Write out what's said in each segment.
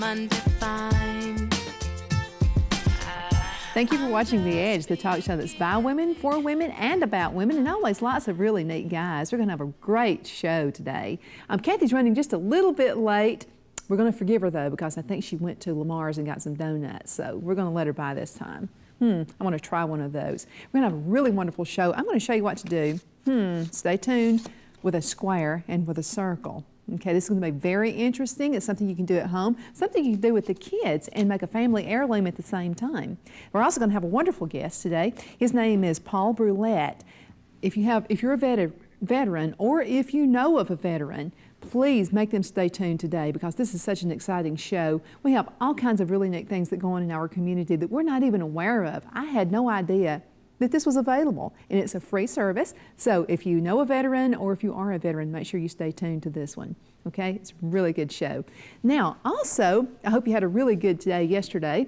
undefined. Thank you for watching The Edge, the talk show that's by women, for women, and about women, and always lots of really neat guys. We're going to have a great show today. Cathy's running just a little bit late. We're going to forgive her, though, because I think she went to Lamar's and got some donuts, so we're going to let her by this time. I want to try one of those. We're going to have a really wonderful show. I'm going to show you what to do. Stay tuned with a square and with a circle. Okay, this is going to be very interesting. It's something you can do at home, something you can do with the kids and make a family heirloom at the same time. We're also going to have a wonderful guest today. His name is Paul Brulette. If you're a veteran or if you know of a veteran, please make them stay tuned today because this is such an exciting show. We have all kinds of really neat things that go on in our community that we're not even aware of. I had no idea that this was available, and it's a free service. So if you know a veteran or if you are a veteran, make sure you stay tuned to this one. Okay, it's a really good show. Now, also, I hope you had a really good day yesterday.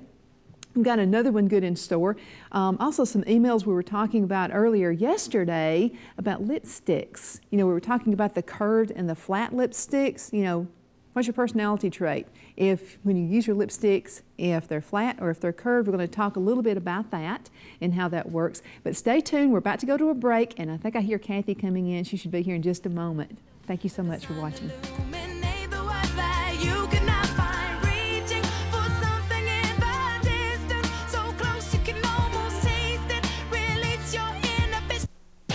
We've got another one good in store. Also, some emails we were talking about earlier yesterday about lipsticks. You know, we were talking about the curved and the flat lipsticks. You know, what's your personality trait? When you use your lipsticks, if they're flat or if they're curved, we're going to talk a little bit about that and how that works. But stay tuned. We're about to go to a break, and I think I hear Cathy coming in. She should be here in just a moment. Thank you so much for watching.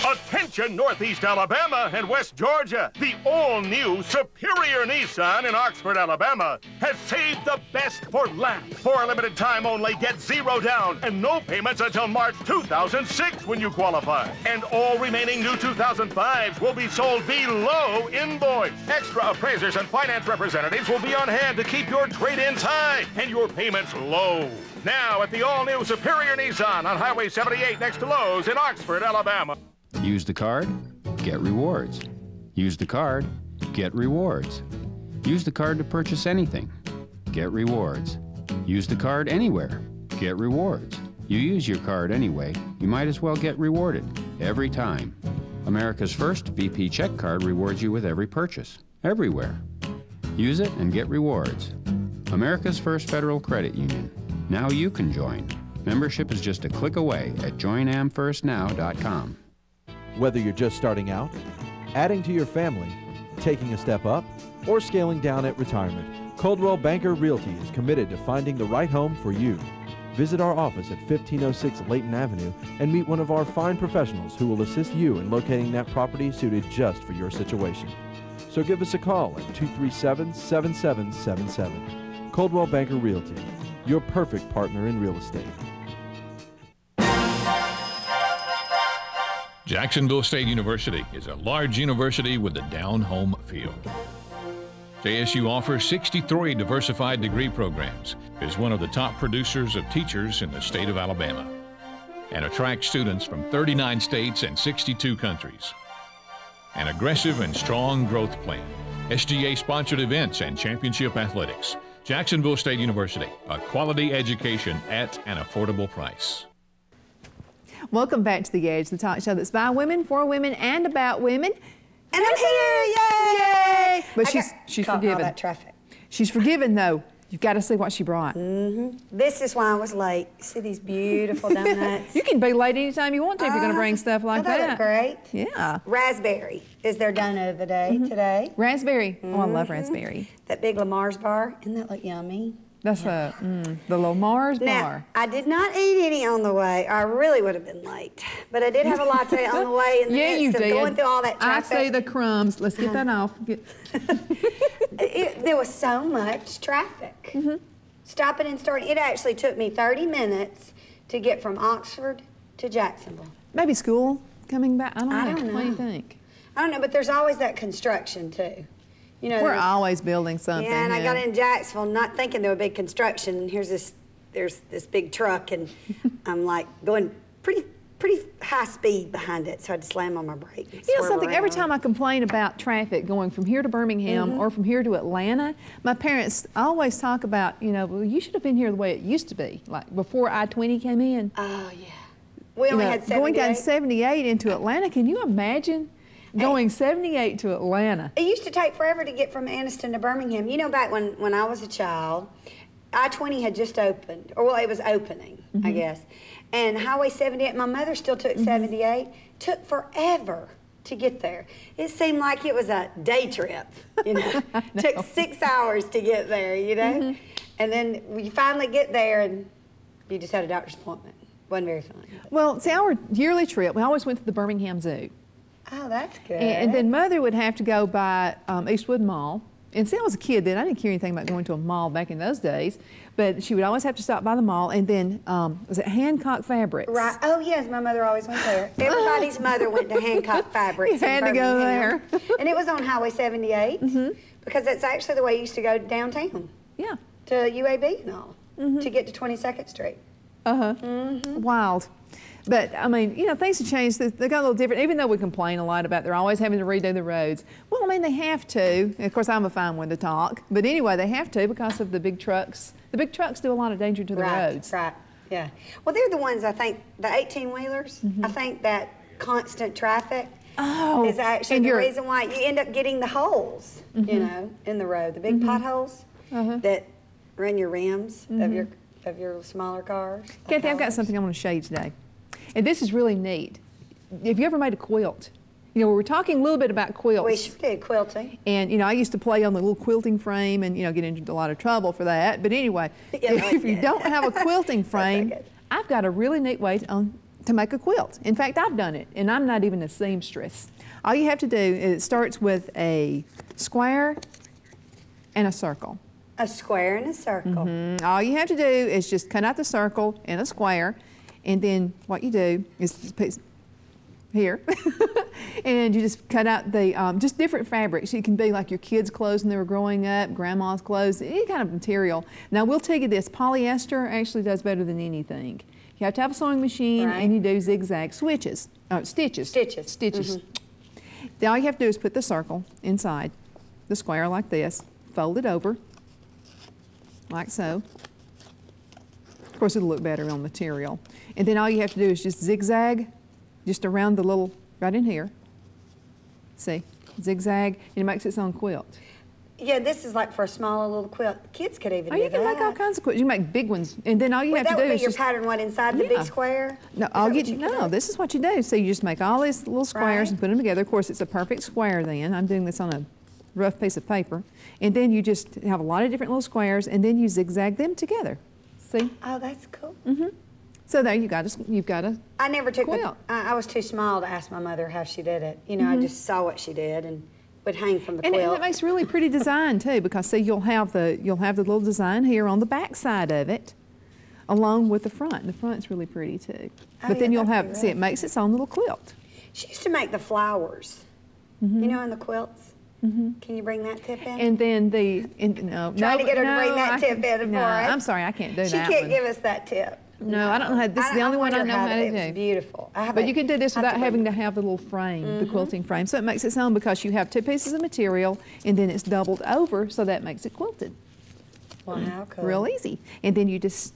Attention Northeast Alabama and West Georgia. The all-new Superior Nissan in Oxford, Alabama has saved the best for last. For a limited time only, get zero down and no payments until March 2006 when you qualify. And all remaining new 2005s will be sold below invoice. Extra appraisers and finance representatives will be on hand to keep your trade-ins high and your payments low. Now at the all-new Superior Nissan on Highway 78 next to Lowe's in Oxford, Alabama. Use the card, get rewards. Use the card, get rewards. Use the card to purchase anything, get rewards. Use the card anywhere, get rewards. You use your card anyway, you might as well get rewarded every time. America's first VP check card rewards you with every purchase, everywhere. Use it and get rewards. America's first federal credit union. Now you can join. Membership is just a click away at joinamfirstnow.com. Whether you're just starting out, adding to your family, taking a step up, or scaling down at retirement, Coldwell Banker Realty is committed to finding the right home for you. Visit our office at 1506 Layton Avenue and meet one of our fine professionals who will assist you in locating that property suited just for your situation. So give us a call at 237-7777. Coldwell Banker Realty, your perfect partner in real estate. Jacksonville State University is a large university with a down-home feel. JSU offers 63 diversified degree programs, is one of the top producers of teachers in the state of Alabama, and attracts students from 39 states and 62 countries. An aggressive and strong growth plan, SGA-sponsored events and championship athletics. Jacksonville State University, a quality education at an affordable price. Welcome back to The Edge, the talk show that's by women, for women, and about women. And I'm here, yay! But she's forgiven. All that traffic. She's forgiven, though. You've got to see what she brought. This is why I was late. See these beautiful donuts? You can be late anytime you want to if you're going to bring stuff like that. They look great. Yeah. Raspberry is their donut of the day today. Raspberry. Oh, I love raspberry. That big Lamar's bar. Doesn't that look yummy? That's the Lamar's bar. Now, I did not eat any on the way. I really would have been late. But I did have a latte on the way in the midst of going through all that traffic. I see the crumbs. Let's get that off. There was so much traffic. Stopping and starting. It actually took me 30 minutes to get from Oxford to Jacksonville. Maybe school coming back. I don't know. What do you think? I don't know, but there's always that construction, too. You know, we're always building something. Yeah, and I got in Jacksonville not thinking there would be construction, and there's this big truck, and I'm like going pretty high speed behind it, so I had to slam on my brakes. You know something, every time I complain about traffic going from here to Birmingham or from here to Atlanta, my parents always talk about, you know, well, you should have been here the way it used to be, like before I-20 came in. Oh, yeah. We only had 78. Going down 78 into Atlanta, can you imagine? Going 78 to Atlanta. It used to take forever to get from Anniston to Birmingham. You know, back when I was a child, I-20 had just opened, or well, it was opening, I guess. And Highway 78, my mother still took 78, took forever to get there. It seemed like it was a day trip, you know. Took 6 hours to get there, you know. And then we finally get there and you just had a doctor's appointment. Wasn't very fun. Well, see, our yearly trip, we always went to the Birmingham Zoo. Oh, that's good. And then Mother would have to go by Eastwood Mall. And see, I was a kid then. I didn't care anything about going to a mall back in those days. But she would always have to stop by the mall. And then, was it Hancock Fabrics? Right. Oh, yes, my mother always went there. Everybody's mother went to Hancock Fabrics. You had to go there. And it was on Highway 78 because that's actually the way you used to go downtown. Yeah. To UAB and all to get to 22nd Street. Wild. But, I mean, you know, things have changed. They got a little different, even though we complain a lot about they're always having to redo the roads. Well, I mean, they have to. And of course, I'm a fine one to talk. But anyway, they have to because of the big trucks. The big trucks do a lot of danger to the roads. Right, yeah. Well, they're the ones, I think, the 18-wheelers, I think that constant traffic is actually the reason why you end up getting the holes, you know, in the road. The big potholes that run your rims of your smaller cars. Cathy, I've got something I want to show you today. And this is really neat. Have you ever made a quilt? You know, we were talking a little bit about quilts. We sure did, quilting. And, you know, I used to play on the little quilting frame and, you know, get into a lot of trouble for that. But anyway, if you don't have a quilting frame, I've got a really neat way to make a quilt. In fact, I've done it, and I'm not even a seamstress. All you have to do is it starts with a square and a circle. A square and a circle. All you have to do is just cut out the circle and a square, and then what you do is just put here, and you just cut out the just different fabrics. It can be like your kids' clothes when they were growing up, grandma's clothes, any kind of material. Now we'll tell you this: polyester actually does better than anything. You have to have a sewing machine, and you do zigzag stitches. Then all you have to do is put the circle inside the square like this, fold it over. Like so. Of course, it'll look better on material. And then all you have to do is just zigzag, just around the little, right in here. See, zigzag, and it makes its own quilt. Yeah, this is like for a smaller little quilt. Kids could even do that. You can make all kinds of quilts. You can make big ones, and then all you have to do is your pattern one inside the big square? No, this is what you do. So you just make all these little squares and put them together. Of course, it's a perfect square then. I'm doing this on a rough piece of paper. And then you just have a lot of different little squares, and then you zigzag them together. See? Oh, that's cool. So there you've got a I never took quilt. I was too small to ask my mother how she did it. You know, I just saw what she did and would hang from the quilt. And it makes a really pretty design too, because see, you'll have the little design here on the back side of it, along with the front. The front's really pretty too. But then you'll have see, it makes its own little quilt. She used to make the flowers. You know, in the quilts. Can you bring that tip in? And then Trying to get her to bring that tip in for us. I'm sorry, I can't do that. She can't give us that tip. No, I don't know how. This is the only one I know how to do. It's beautiful. But you can do this without having to have the little frame, the quilting frame. So it makes its own because you have two pieces of material and then it's doubled over, so that makes it quilted. Wow, how cool. Real easy. And then you just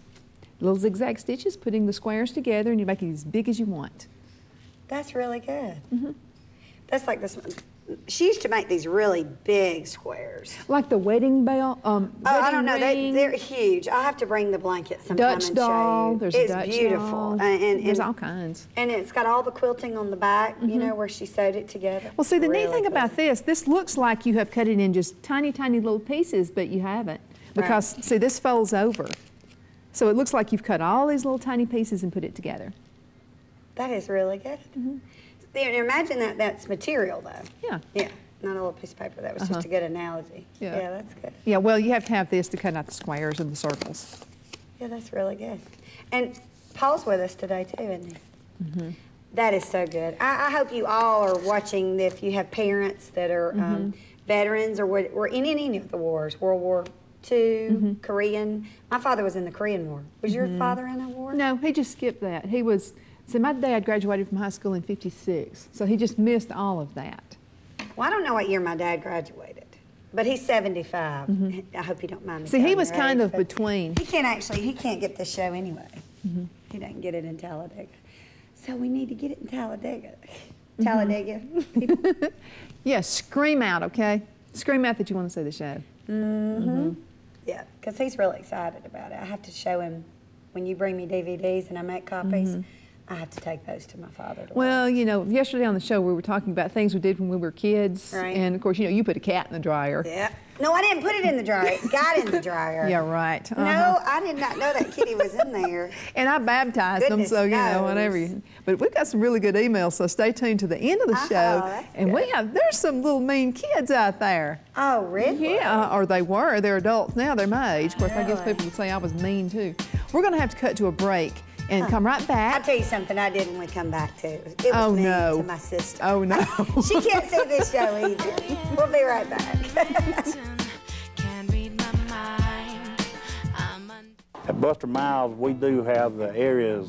little zigzag stitches, putting the squares together, and you make it as big as you want. That's really good. That's like this. She used to make these really big squares. Like the wedding bell. I don't know. They're huge. I'll have to bring the blanket sometime Dutch and doll. show you. There's it's a Dutch beautiful. doll. And there's all kinds. And it's got all the quilting on the back, you know, where she sewed it together. Well, see, the neat thing about this looks like you have cut it in just tiny, tiny little pieces, but you haven't. Because, see, this folds over. So it looks like you've cut all these little tiny pieces and put it together. That is really good. Imagine that's material, though. Yeah. Yeah. Not a little piece of paper. That was just a good analogy. Yeah, that's good. Yeah, well, you have to have this to cut out the squares and the circles. Yeah, that's really good. And Paul's with us today, too, isn't he? That is so good. I hope you all are watching if you have parents that are veterans or were in any of the wars, World War II, Korean. My father was in the Korean War. Was your father in a war? No, he just skipped that. He was, so my dad graduated from high school in '56, so he just missed all of that. Well, I don't know what year my dad graduated, but he's 75. I hope you don't mind me. See, he was kind of between. He can't get this show anyway. He doesn't get it in Talladega. So we need to get it in Talladega. Talladega people. Yeah, scream out, okay? Scream out that you want to see the show. Yeah, because he's really excited about it. I have to show him, when you bring me DVDs and I make copies, I have to take those to my father to Well, watch. you know, yesterday on the show we were talking about things we did when we were kids. Right. And of course, you know, you put a cat in the dryer. Yeah. No, I didn't put it in the dryer. It got in the dryer. Yeah, right. No, I did not know that kitty was in there. And I baptized them, Goodness so, you know, knows. whatever. But we've got some really good emails, so stay tuned to the end of the show. that's And good. there's some little mean kids out there. Oh, really? Yeah, or they were. They're adults now. They're my age. Of course, I guess Really? people would say I was mean, too. We're going to have to cut to a break and come right I'll back. tell you something I didn't want to come back to. It was Oh, mean no. to my sister. Oh, no. She can't see this show either. We'll be right back. At Buster Miles, we do have the area's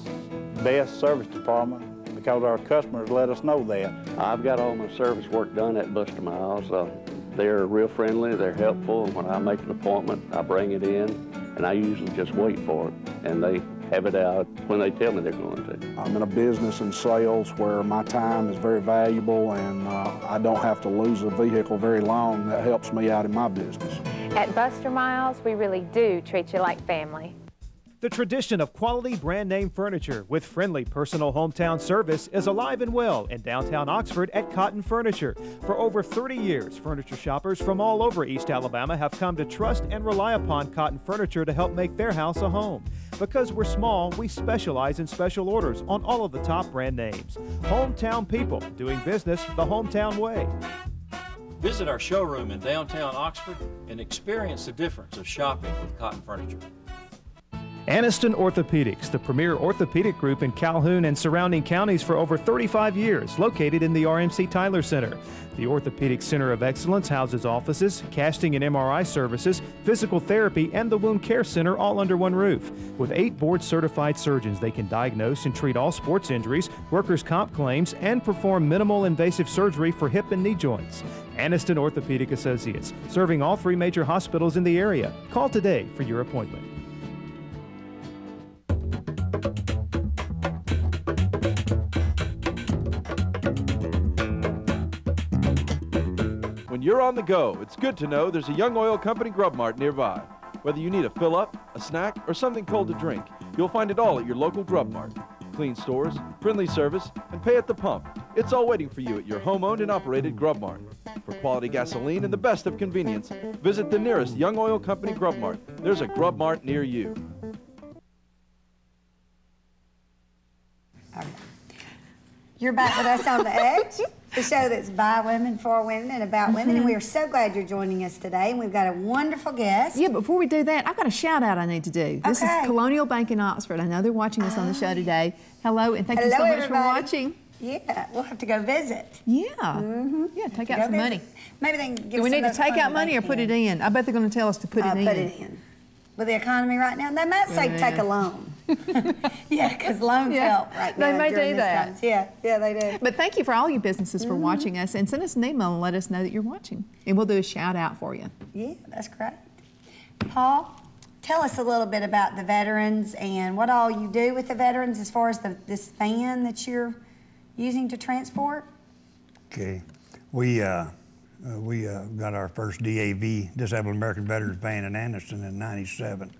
best service department because our customers let us know that. I've got all my service work done at Buster Miles. They're real friendly, they're helpful. When I make an appointment, I bring it in, and I usually just wait for it, and they have it out when they tell me they're going to. I'm in a business and sales where my time is very valuable, and I don't have to lose a vehicle very long. That helps me out in my business. At Buster Miles, we really do treat you like family. The tradition of quality brand name furniture with friendly personal hometown service is alive and well in downtown Oxford at Cotton Furniture. For over 30 years, furniture shoppers from all over East Alabama have come to trust and rely upon Cotton Furniture to help make their house a home. Because we're small, we specialize in special orders on all of the top brand names. Hometown people doing business the hometown way. Visit our showroom in downtown Oxford and experience the difference of shopping with Cotton Furniture. Aniston Orthopedics, the premier orthopedic group in Calhoun and surrounding counties for over 35 years, located in the RMC Tyler Center. The Orthopedic Center of Excellence houses offices, casting and MRI services, physical therapy, and the Wound Care Center all under one roof. With 8 board-certified surgeons, they can diagnose and treat all sports injuries, workers' comp claims, and perform minimal invasive surgery for hip and knee joints. Aniston Orthopedic Associates, serving all 3 major hospitals in the area. Call today for your appointment. When you're on the go, it's good to know there's a Young Oil Company Grub Mart nearby. Whether you need a fill-up, a snack, or something cold to drink, you'll find it all at your local Grub Mart. Clean stores, friendly service, and pay at the pump. It's all waiting for you at your home-owned and operated Grub Mart. For quality gasoline and the best of convenience, visit the nearest Young Oil Company Grub Mart. There's a Grub Mart near you. You're back with us on The Edge, the show that's by women, for women, and about women. And we are so glad you're joining us today. And we've got a wonderful guest. Yeah, before we do that, I've got a shout out I need to do. This is Colonial Bank in Oxford. I know they're watching us on the show today. Hello, and thank you so much for watching. Yeah, we'll have to go visit. Yeah. Yeah, take out some money. Maybe they can give us Do we need to take out money or put it in? I bet they're going to tell us to put it in. Put it in. With the economy right now, they might say take a loan. Yeah, because loans help right now. They may do that. Yeah, they do. But thank you for all you businesses for watching us, and send us an email and let us know that you're watching, and we'll do a shout out for you. Yeah, that's great. Paul, tell us a little bit about the veterans and what all you do with the veterans as far as this van that you're using to transport. Okay, we got our first DAV, Disabled American Veterans van in Aniston in '97.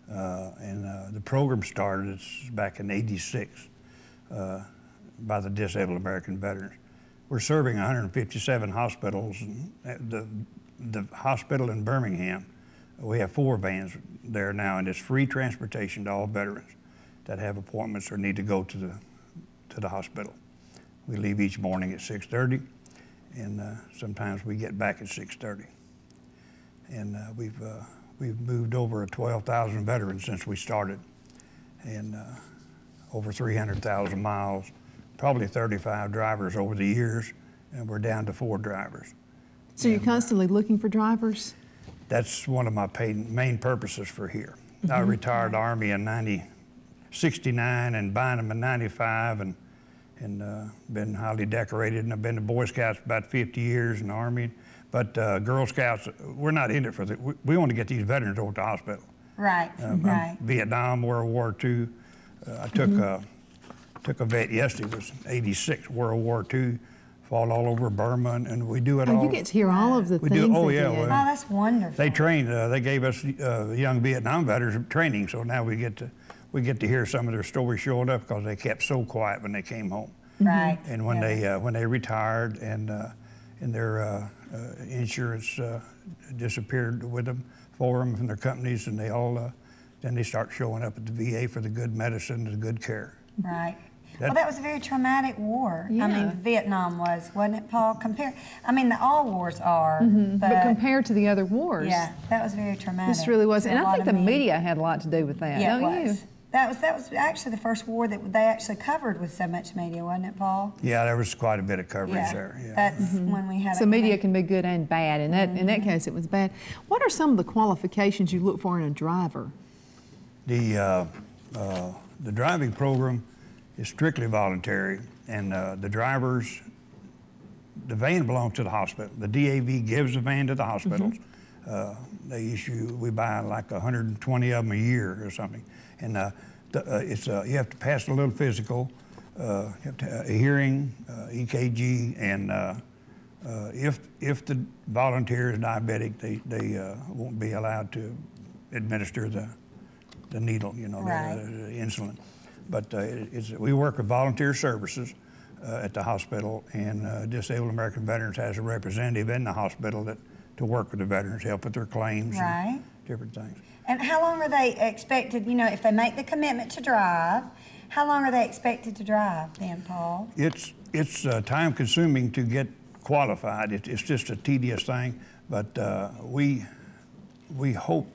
The program started back in '86 by the Disabled American Veterans. We're serving 157 hospitals. The hospital in Birmingham, we have 4 vans there now, and it's free transportation to all veterans that have appointments or need to go to the hospital. We leave each morning at 6:30, and sometimes we get back at 6:30. And we've moved over 12,000 veterans since we started, and over 300,000 miles, probably 35 drivers over the years, and we're down to 4 drivers. So you're constantly looking for drivers? That's one of my main purposes for here. I retired Army in '69 and Bynum in '95, and been highly decorated, and I've been to Boy Scouts about 50 years in the Army. But Girl Scouts, we're not in it for the, we want to get these veterans over to the hospital. Right, right. Vietnam, World War II. I took a vet yesterday, was '86, World War II. fought all over Burma, and we do it Oh, all. you get to hear all of the We things do. Oh they yeah. did. Well, Oh, that's wonderful. they trained. They gave us young Vietnam veterans training, so now we get to hear some of their stories showing up because they kept so quiet when they came home. Right. And when they retired and their insurance disappeared with them for them from their companies, and they all then they start showing up at the VA for the good medicine, the good care. Right. Well, that was a very traumatic war. Yeah. I mean, Vietnam wasn't it, Paul? I mean, all wars are, But compared to the other wars, yeah, that was very traumatic. this really was. to And a I lot think of the men. media had a lot to do with that, Yeah, don't it you? was. That was actually the first war that they actually covered with so much media, wasn't it, Paul? Yeah, there was quite a bit of coverage Yeah, there. Yeah. that's when we had. So media can be good and bad. In that case, it was bad. What are some of the qualifications you look for in a driver? The driving program is strictly voluntary, and the drivers, the van belongs to the hospital. The DAV gives the van to the hospitals. We buy like 120 of them a year or something, and you have to pass a little physical, you have to, a hearing, EKG, and if the volunteer is diabetic, they won't be allowed to administer the needle, the insulin. But we work with volunteer services at the hospital, and Disabled American Veterans has a representative in the hospital to work with the veterans, help with their claims, and different things. And how long are they expected, if they make the commitment to drive, how long are they expected to drive then, Paul? It's time consuming to get qualified. It's just a tedious thing, but we hope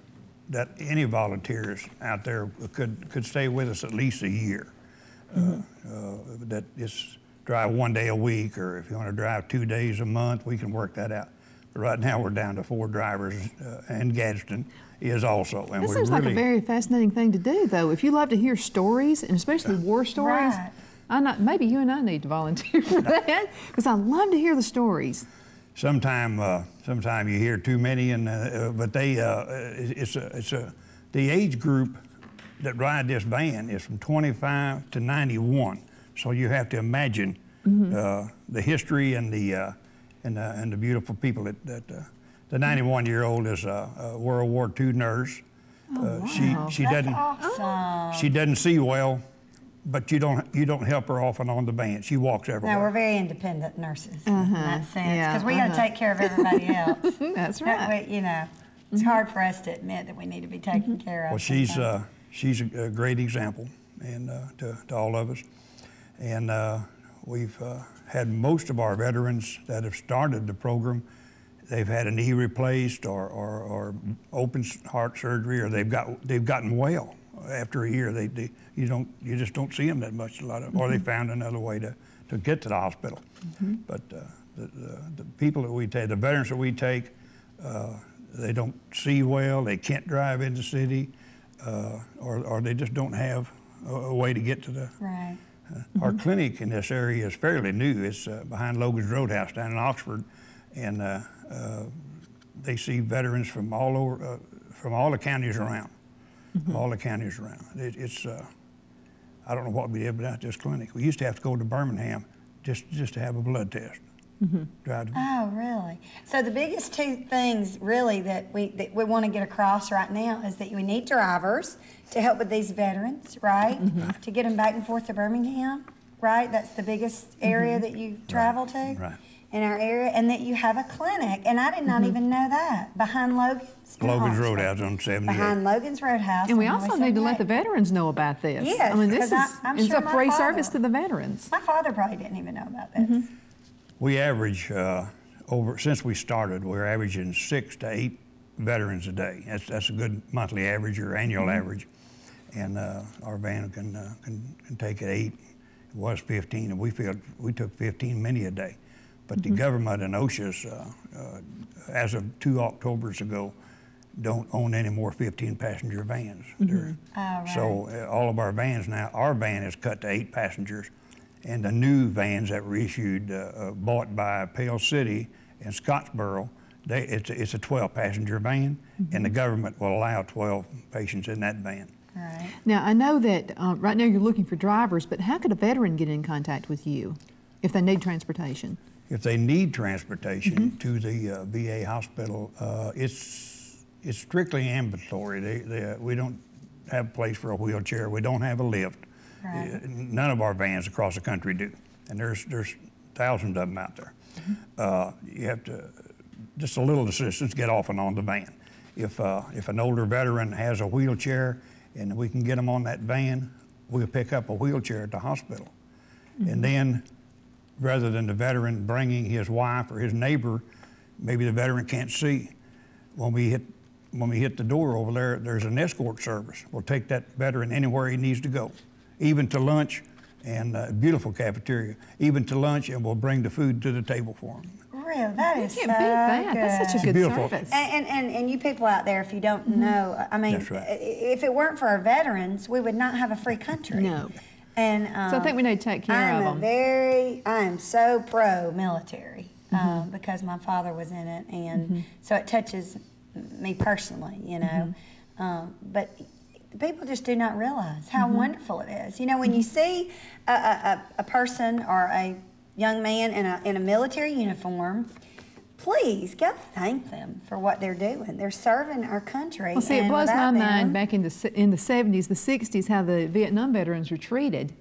that any volunteers out there could stay with us at least a year. That is drive 1 day a week, or if you want to drive 2 days a month, we can work that out. But right now we're down to 4 drivers, and Gadsden is also. And That seems like a very fascinating thing to do, though. If you love to hear stories, and especially war stories, maybe you and I need to volunteer for that, because I love to hear the stories. Sometime you hear too many, but the age group that ride this van is from 25 to 91. So you have to imagine the history and the beautiful people that the 91-year-old is a World War II nurse. She doesn't Awesome. she doesn't see well, but you don't help her off and on the van. She walks everywhere. No, we're very independent nurses in that sense, because we got to take care of everybody else. That's right. It's hard for us to admit that we need to be taken care of. Well, she's a great example, and to all of us. And we've had most of our veterans that have started the program, they've had a knee replaced or open heart surgery, or they've gotten well after a year. You just don't see them that much, or they found another way to get to the hospital. But the people that we take, the veterans that we take, they don't see well, they can't drive in the city, or they just don't have a way to get to the. Right. Our clinic in this area is fairly new. It's behind Logan's Roadhouse down in Oxford, and they see veterans from all over, from all the counties around. All the counties around. It's I don't know what we did without this clinic. We used to have to go to Birmingham just to have a blood test. Oh, really? So the biggest two things really that we want to get across right now is that we need drivers to help with these veterans, right? To get them back and forth to Birmingham, right? That's the biggest area that you travel to in our area, and that you have a clinic. And I did not even know that, behind Logan's Roadhouse on 78. Behind Logan's Roadhouse. And we also need to let the veterans know about this. Yes, I mean, this I'm is sure a my free father- service to the veterans. My father probably didn't even know about this. We average since we started, we're averaging 6 to 8 veterans a day. That's a good monthly average or annual average, and our van can take 8. It was 15, and we took 15 many a day. But the government and OSHA's, as of 2 Octobers ago, don't own any more 15-passenger vans. So all of our vans now, our van is cut to 8 passengers. And the new vans that were issued, bought by Pale City and Scottsboro, it's a 12-passenger van, and the government will allow 12 patients in that van. Right. Now, I know that right now you're looking for drivers, but how could a veteran get in contact with you if they need transportation? if they need transportation to the VA hospital, it's strictly ambulatory. We don't have a place for a wheelchair. We don't have a lift. Right. None of our vans across the country do, and there's thousands of them out there. You have to, just a little assistance, get off and on the van. If an older veteran has a wheelchair and we can get them on that van, we'll pick up a wheelchair at the hospital. And then, rather than the veteran bringing his wife or his neighbor, maybe the veteran can't see. When we hit the door over there, there's an escort service. We'll take that veteran anywhere he needs to go, even to lunch, and beautiful cafeteria, even to lunch, and we'll bring the food to the table for him. Really, that is so You can't beat that. That's such a good beautiful. service. And you people out there, if you don't know, I mean, That's right. if it weren't for our veterans, we would not have a free country. No. And So I think we need to take care of them. I am so pro-military because my father was in it, and so it touches me personally, you know. But people just do not realize how wonderful it is. You know, when you see a person or a young man in a military uniform, please go thank them for what they're doing. They're serving our country. Well, see, it and blows my without mind them- back in the 70s, the 60s, how the Vietnam veterans were treated.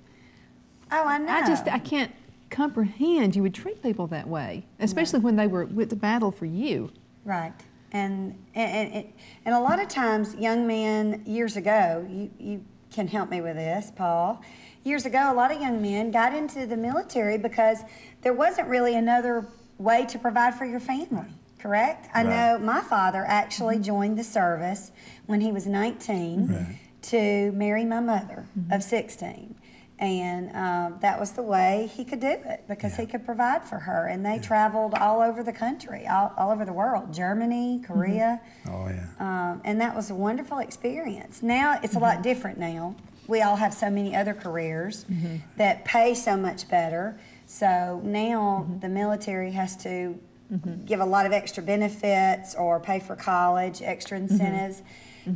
Oh, I know. I can't comprehend you would treat people that way, especially when they were with the battle for you. Right. And a lot of times, young men, years ago, you can help me with this, Paul. Years ago, a lot of young men got into the military because there wasn't really another way to provide for your family, correct? I know my father actually joined the service when he was 19 to marry my mother of 16. And that was the way he could do it because he could provide for her. And they traveled all over the country, all over the world, Germany, Korea. Oh, yeah. And that was a wonderful experience. Now it's a lot different now. We all have so many other careers that pay so much better. So now the military has to give a lot of extra benefits or pay for college, extra incentives.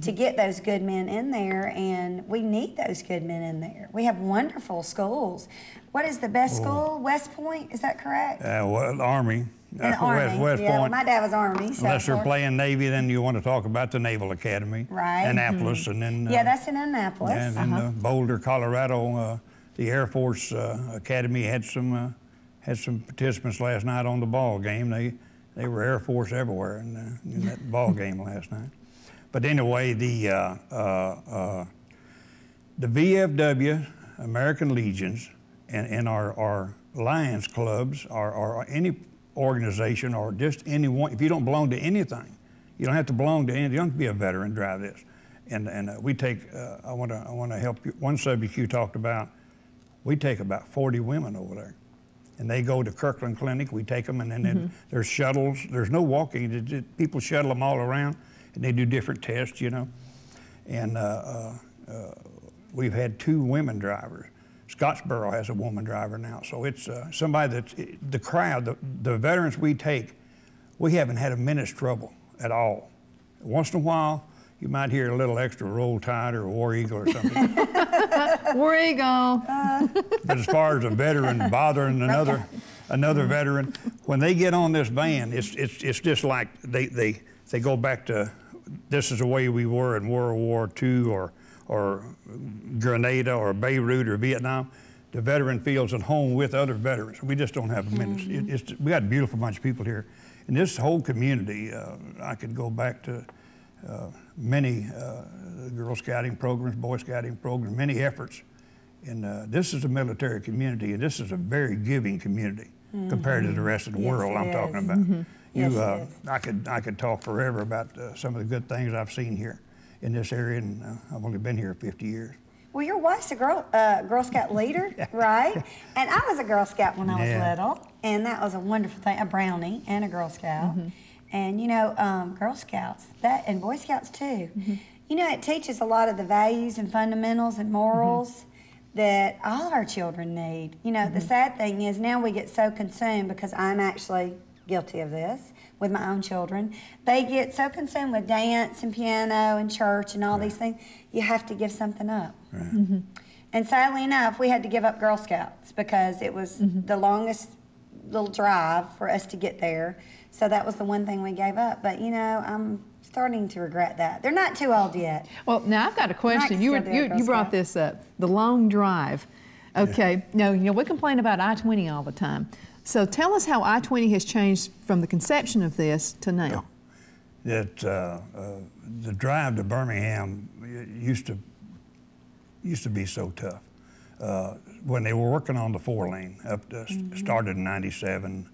To get those good men in there, and we need those good men in there. We have wonderful schools. What is the best school? West Point, is that correct? Well, Army. Army, West yeah. Point. My dad was Army. So Unless they're playing Navy, then you want to talk about the Naval Academy. Right. Annapolis, and then... yeah, that's in Annapolis. And in Boulder, Colorado, the Air Force Academy had some participants last night on the ball game. They were Air Force everywhere in that ball game last night. But anyway, the VFW, American Legions, and our Lions clubs, or any organization, or just anyone, if you don't belong to anything, you don't have to belong to anything. You don't have to be a veteran to drive this. And we take, I want to help you. One subject you talked about, we take about 40 women over there. And they go to Kirkland Clinic, we take them, and then there's shuttles. There's no walking, people shuttle them all around. And they do different tests, you know. And we've had 2 women drivers. Scottsboro has a woman driver now. So it's somebody that's, the crowd, the veterans we take, we haven't had a minute's trouble at all. Once in a while, you might hear a little extra Roll Tide or War Eagle or something. War Eagle. But as far as a veteran bothering another veteran, when they get on this van, it's just like they go back to, this is the way we were in World War II or Grenada or Beirut or Vietnam. The veteran feels at home with other veterans. We just don't have a minute. We got a beautiful bunch of people here. And this whole community, I could go back to many Girl Scouting programs, Boy Scouting programs, many efforts. And this is a military community, and this is a very giving community compared to the rest of the world I'm talking about. I could talk forever about some of the good things I've seen here in this area, and I've only been here 50 years. Well, your wife's a Girl Scout leader, right? And I was a Girl Scout when I was little, and that was a wonderful thing, a Brownie and a Girl Scout. And you know, Girl Scouts, and Boy Scouts too, you know, it teaches a lot of the values and fundamentals and morals that all of our children need. You know, the sad thing is now we get so consumed, because I'm actually guilty of this with my own children. They get so consumed with dance and piano and church and all these things, you have to give something up. Right. And sadly enough, we had to give up Girl Scouts because it was the longest little drive for us to get there. So that was the one thing we gave up. But you know, I'm starting to regret that. They're not too old yet. Well, now I've got a question. You brought this up, the long drive. Okay, now, you know, we complain about I-20 all the time. So tell us how I-20 has changed from the conception of this to now. That the drive to Birmingham used to be so tough. When they were working on the 4-lane, started in 97,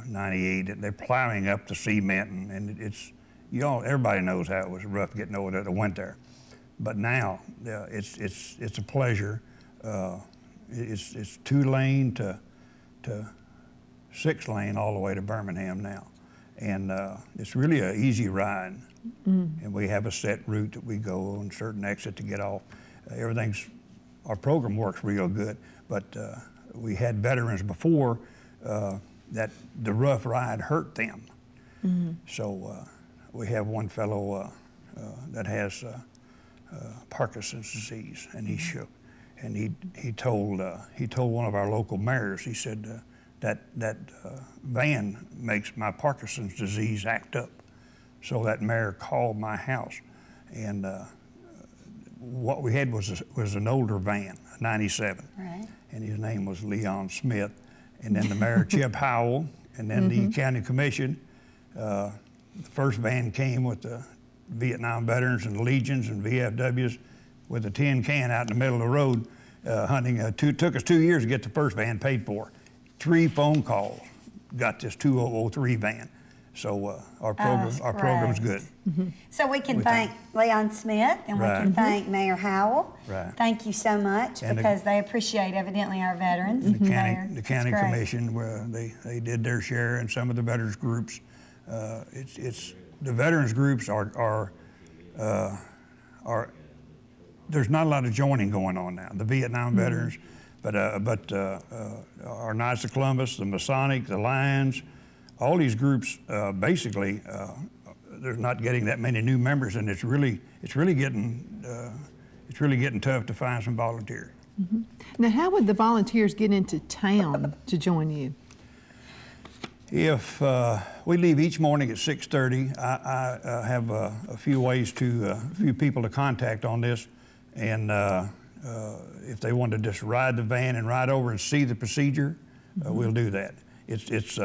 98, they're plowing up the cement, and it's, everybody knows how it was rough getting over there that went there. But now, it's a pleasure. It's 2-lane to 6-lane all the way to Birmingham now. And it's really an easy ride. And we have a set route that we go on, certain exit to get off. Our program works real good, but we had veterans before that the rough ride hurt them. So we have one fellow that has Parkinson's disease, and he shook. And he told one of our local mayors, he said, that van makes my Parkinson's disease act up. So that mayor called my house, and what we had was an older van, a 97, right. And his name was Leon Smith, and then the mayor Chip Howell, and then the county commission. The first van came with the Vietnam veterans and legions and VFWs with a tin can out in the middle of the road hunting. Took us 2 years to get the first van paid for. 3 phone calls, got this 2003 van. So our program's good. So we can thank Leon Smith, and we can thank Mayor Howell. Right. Thank you so much, and because they appreciate evidently our veterans. The county commission, where they did their share, and some of the veterans groups. The veterans groups are there's not a lot of joining going on now. The Vietnam veterans, but our Knights of Columbus, the Masonic, the Lions, all these groups basically they're not getting that many new members, and it's really getting tough to find some volunteers. Now, how would the volunteers get into town to join you? If we leave each morning at 6:30, I have a few people to contact on this, and if they want to just ride the van and ride over and see the procedure, we'll do that. It's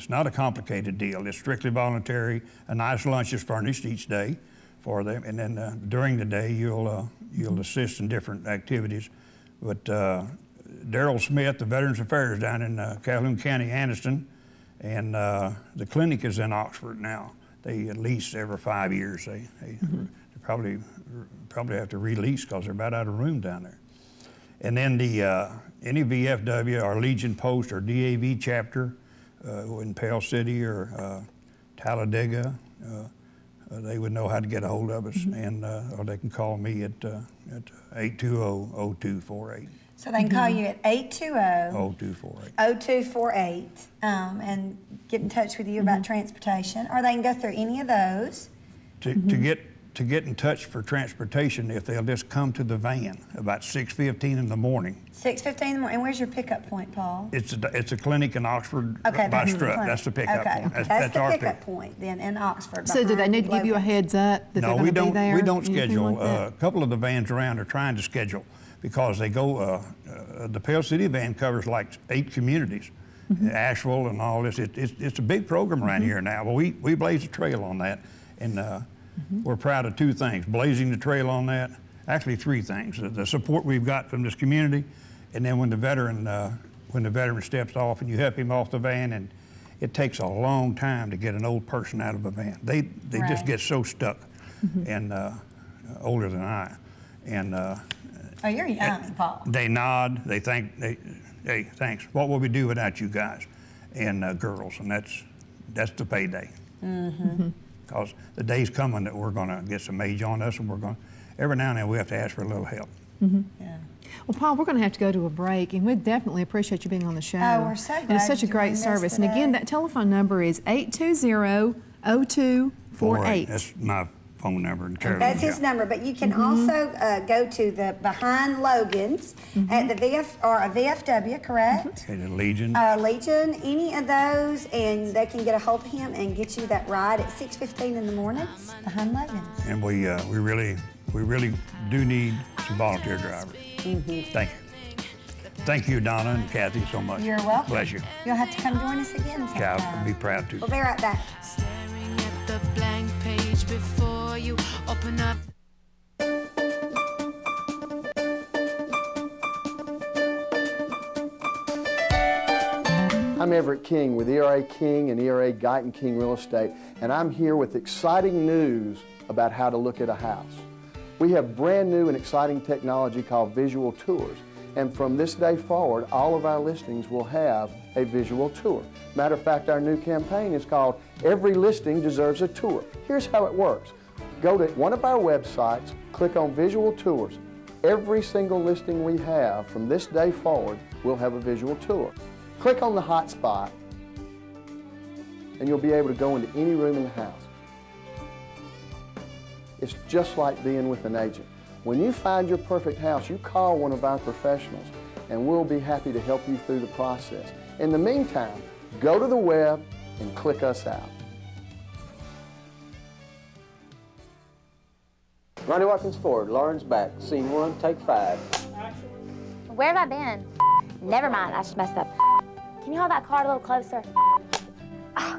not a complicated deal. It's strictly voluntary. A nice lunch is furnished each day for them, and then during the day you'll assist in different activities. But Darrell Smith, the Veterans Affairs down in Calhoun County, Anniston, and the clinic is in Oxford now. They lease every 5 years. They probably have to release because they're about out of room down there. And then any VFW or Legion Post or DAV chapter in Pell City or Talladega, they would know how to get a hold of us, and or they can call me at 820-0248. So they can call you at 820-0248 and get in touch with you about transportation, or they can go through any of those. To get in touch for transportation, if they'll just come to the van about 6:15 in the morning. 6:15 in the morning. And where's your pickup point, Paul? It's a clinic in Oxford by Strutt. That's the pickup point. That's the pickup point then in Oxford. So do they need to give you a heads up that they're going to be there? We don't schedule. A couple of the vans around are trying to schedule because they go. The Pell City van covers like 8 communities, Asheville and all this. It's a big program around here now. Well, we blaze a trail on that, and we're proud of 2 things: blazing the trail on that. Actually, 3 things: the support we've got from this community, and then when the veteran steps off and you help him off the van, and it takes a long time to get an old person out of a van. They just get so stuck, and older than I, and. Oh, you're young, Paul. They nod. They thank. Hey, thanks. What will we do without you guys and girls? And that's the payday. Because the day's coming that we're going to get some age on us, and every now and then we have to ask for a little help. Yeah. Well, Paul, we're going to have to go to a break, and we definitely appreciate you being on the show. Oh, we're so glad. And it's such a great service. And again, that telephone number is 820-0248. That's my phone number in Carolina. That's his number, but you can also go to the behind Logan's at the VFW, correct? Okay, the Legion. Legion, any of those, and they can get a hold of him and get you that ride at 6:15 in the morning behind Logan's. And we really do need some volunteer drivers. Thank you. Thank you, Donna and Cathy, so much. You're welcome. Bless you. You'll have to come join us again sometime. I'll be proud to. We'll be right back. Staring at the blank page before you open up. I'm Everett King with ERA King and ERA Guyton King Real Estate, and I'm here with exciting news about how to look at a house. We have brand new and exciting technology called visual tours, and from this day forward, all of our listings will have a visual tour. Matter of fact, our new campaign is called Every Listing Deserves a Tour. Here's how it works. Go to one of our websites, click on Visual Tours. Every single listing we have from this day forward will have a visual tour. Click on the hotspot, and you'll be able to go into any room in the house. It's just like being with an agent. When you find your perfect house, you call one of our professionals, and we'll be happy to help you through the process. In the meantime, go to the web and click us out. Ronnie Watkins Ford, Lauren's back. Scene 1, take 5. Where have I been? Never mind, I just messed up. Can you hold that card a little closer?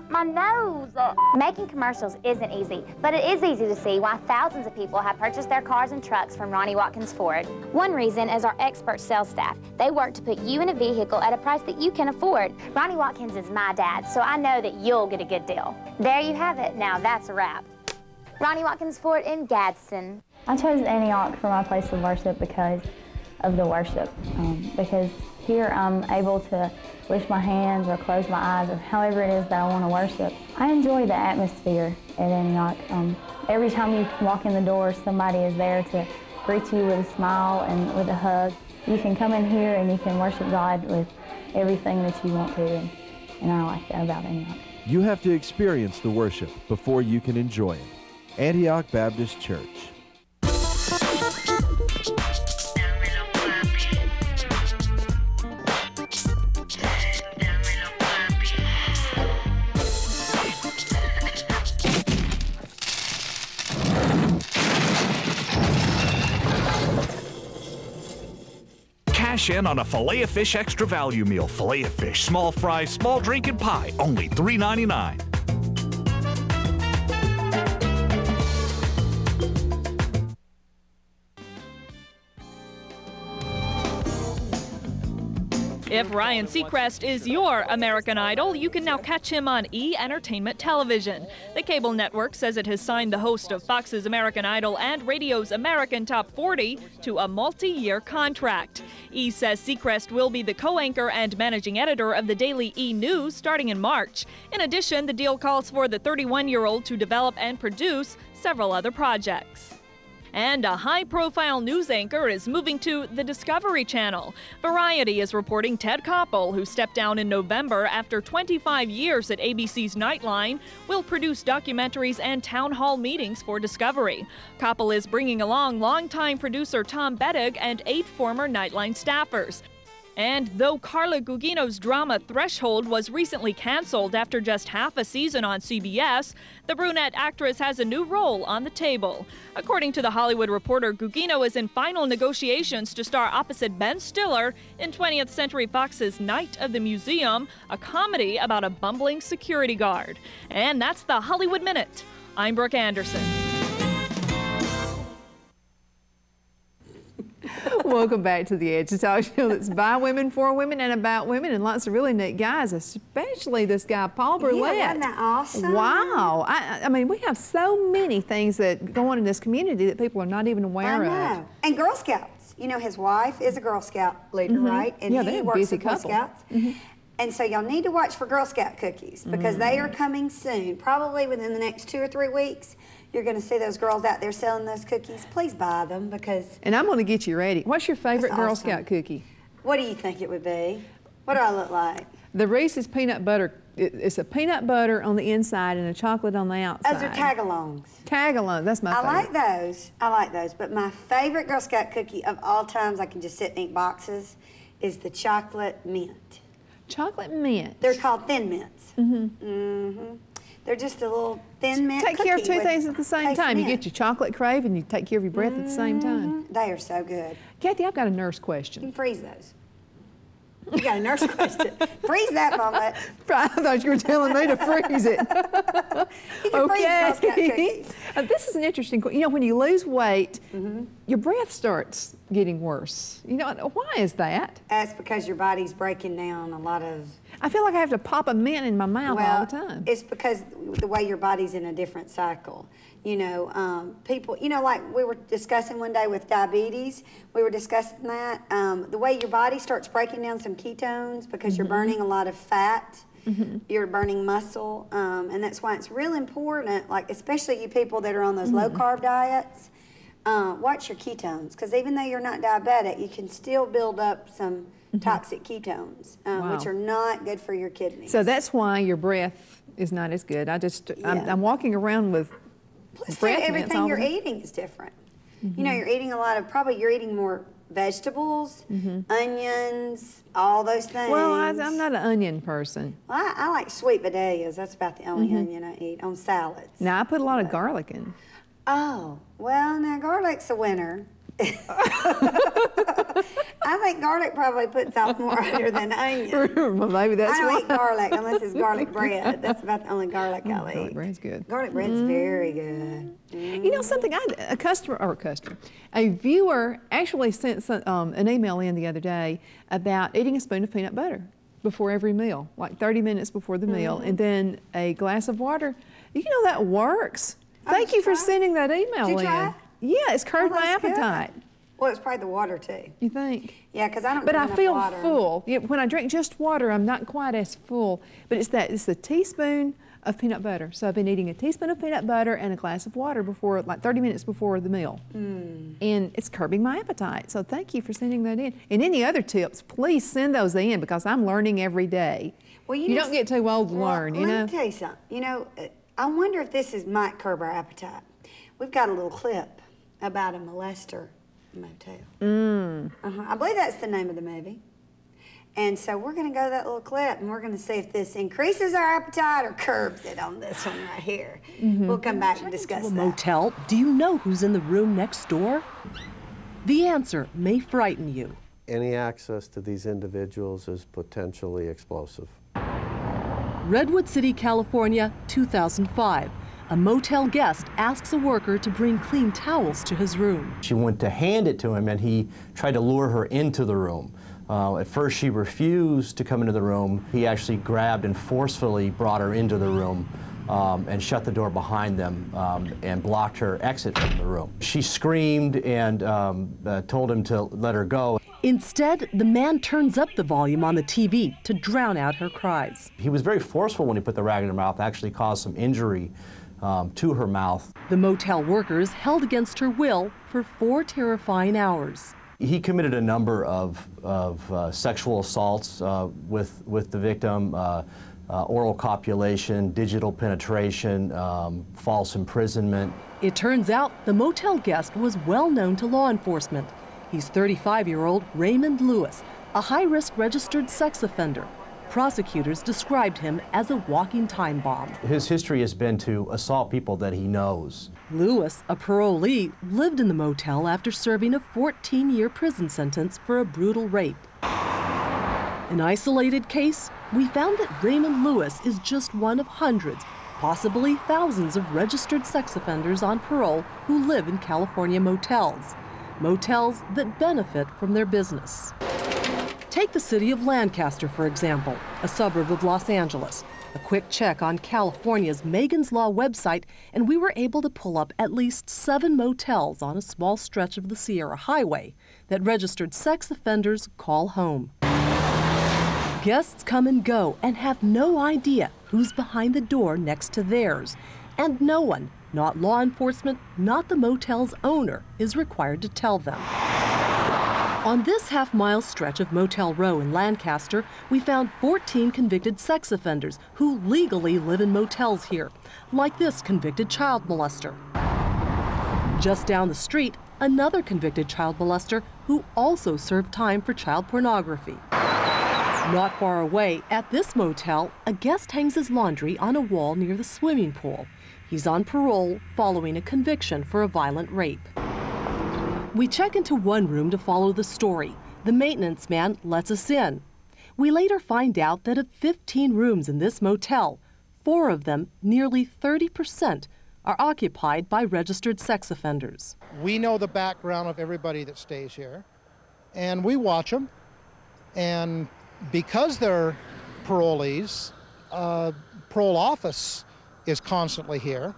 My nose! Making commercials isn't easy, but it is easy to see why thousands of people have purchased their cars and trucks from Ronnie Watkins Ford. One reason is our expert sales staff. They work to put you in a vehicle at a price that you can afford. Ronnie Watkins is my dad, so I know that you'll get a good deal. There you have it. Now that's a wrap. Ronnie Watkins Ford in Gadsden. I chose Antioch for my place of worship because of the worship, because here I'm able to lift my hands or close my eyes or however it is that I want to worship. I enjoy the atmosphere at Antioch. Every time you walk in the door, somebody is there to greet you with a smile and with a hug. You can come in here and you can worship God with everything that you want to, and I like that about Antioch. You have to experience the worship before you can enjoy it. Antioch Baptist Church. Cash in on a Filet-O-Fish extra value meal. Filet-O-Fish, small fries, small drink, and pie. Only $3.99. If Ryan Seacrest is your American Idol, you can now catch him on E! Entertainment Television. The cable network says it has signed the host of Fox's American Idol and radio's American Top 40 to a multi-year contract. E! says Seacrest will be the co-anchor and managing editor of the daily E! News starting in March. In addition, the deal calls for the 31-year-old to develop and produce several other projects. And a high-profile news anchor is moving to the Discovery Channel. Variety is reporting Ted Koppel, who stepped down in November after 25 years at ABC's Nightline, will produce documentaries and town hall meetings for Discovery. Koppel is bringing along longtime producer Tom Bettig and 8 former Nightline staffers. And though Carla Gugino's drama Threshold was recently canceled after just half a season on CBS, the brunette actress has a new role on the table. According to The Hollywood Reporter, Gugino is in final negotiations to star opposite Ben Stiller in 20th Century Fox's Night of the Museum, a comedy about a bumbling security guard. And that's the Hollywood Minute. I'm Brooke Anderson. Welcome back to The Edge, the talk show that's by women, for women, and about women, and lots of really neat guys, especially this guy, Paul Brulette. Yeah, wasn't that awesome? Wow. I mean, we have so many things that go on in this community that people are not even aware of. And Girl Scouts. You know, his wife is a Girl Scout leader, right? And yeah, he they're a works busy with Girl couple. Scouts. And so y'all need to watch for Girl Scout cookies because they are coming soon, probably within the next 2 or 3 weeks. You're going to see those girls out there selling those cookies. Please buy them because... And I'm going to get you ready. What's your favorite That's Girl awesome. Scout cookie? What do you think it would be? What do I look like? The Reese's Peanut Butter it's a peanut butter on the inside and a chocolate on the outside. Those are tagalongs. Tagalongs, that's my favorite. I like those, but my favorite Girl Scout cookie of all times, I can just sit and eat boxes, is the chocolate mint. Chocolate mint. They're called Thin Mints. They're just a little thin mint Take care of cookie two things at the same time. You get your chocolate crave and you take care of your breath at the same time. They are so good. Kathy, I've got a nurse question. You can freeze those. You got a nurse question. Freeze that, Mama. I thought you were telling me to freeze it. You can freeze Girl Scout cookies. This is an interesting question. You know, when you lose weight, your breath starts getting worse. You know, why is that? That's because your body's breaking down a lot of... I feel like I have to pop a mint in my mouth all the time. It's because the way your body's in a different cycle. You know, people, you know, like we were discussing one day with diabetes, we were discussing that. The way your body starts breaking down some ketones because you're burning a lot of fat, you're burning muscle, and that's why it's real important, like especially you people that are on those low-carb diets, watch your ketones, because even though you're not diabetic, you can still build up some toxic ketones, which are not good for your kidneys. So that's why your breath is not as good. I'm walking around with Plus, breath everything you're eating is different. You know, you're eating a lot of, you're eating more vegetables, onions, all those things. Well, I'm not an onion person. Well, I like sweet potatoes. That's about the only onion I eat on salads. Now, I put a lot of garlic in. Oh, well, now garlic's a winner. I think garlic probably puts off more odor than onion. Well, maybe that's why. I don't eat garlic unless it's garlic bread. That's about the only garlic I'll eat. Garlic bread's good. Garlic bread's very good. You know something? A viewer actually sent an email in the other day about eating a spoon of peanut butter before every meal, like 30 minutes before the meal, and then a glass of water. You know that works. Thank you for sending that email in. Did you try it? Yeah, it's curbed my appetite. Good. Well, it's probably the water too. You think? Yeah, because I don't. But I feel water. full. Yeah, when I drink just water, I'm not quite as full. But it's the teaspoon of peanut butter. So I've been eating a teaspoon of peanut butter and a glass of water before, like 30 minutes before the meal. And it's curbing my appetite. So thank you for sending that in. And any other tips, please send those in because I'm learning every day. Well, you don't get too old to learn, you know? Let me tell you something. You know, I wonder if this might curb our appetite. We've got a little clip about a molester motel. I believe that's the name of the movie. And so we're going to go to that little clip and we're going to see if this increases our appetite or curbs it on this one right here. We'll come back and discuss that. Motel, do you know who's in the room next door? The answer may frighten you. Any access to these individuals is potentially explosive. Redwood City, California, 2005. A motel guest asks a worker to bring clean towels to his room. She went to hand it to him and he tried to lure her into the room. At first she refused to come into the room. He actually grabbed and forcefully brought her into the room and shut the door behind them and blocked her exit from the room. She screamed and told him to let her go. Instead, the man turns up the volume on the TV to drown out her cries. He was very forceful when he put the rag in her mouth, actually caused some injury to her mouth. The motel workers held against her will for 4 terrifying hours. He committed a number of sexual assaults with the victim, oral copulation, digital penetration, false imprisonment. It turns out the motel guest was well known to law enforcement. He's 35-year-old Raymond Lewis, a high-risk registered sex offender. Prosecutors described him as a walking time bomb. His history has been to assault people that he knows. Lewis, a parolee, lived in the motel after serving a 14-year prison sentence for a brutal rape. An isolated case, we found that Raymond Lewis is just one of hundreds, possibly thousands of registered sex offenders on parole who live in California motels. Motels that benefit from their business. Take the city of Lancaster, for example, a suburb of Los Angeles. A quick check on California's Megan's Law website, and we were able to pull up at least 7 motels on a small stretch of the Sierra Highway that registered sex offenders call home. Guests come and go and have no idea who's behind the door next to theirs. And no one, not law enforcement, not the motel's owner, is required to tell them. On this half-mile stretch of Motel Row in Lancaster, we found 14 convicted sex offenders who legally live in motels here, like this convicted child molester. Just down the street, another convicted child molester who also served time for child pornography. Not far away, at this motel, a guest hangs his laundry on a wall near the swimming pool. He's on parole following a conviction for a violent rape. We check into one room to follow the story. The maintenance man lets us in. We later find out that of 15 rooms in this motel, 4 of them, nearly 30%, are occupied by registered sex offenders. We know the background of everybody that stays here, and we watch them. And because they're parolees, parole office is constantly here,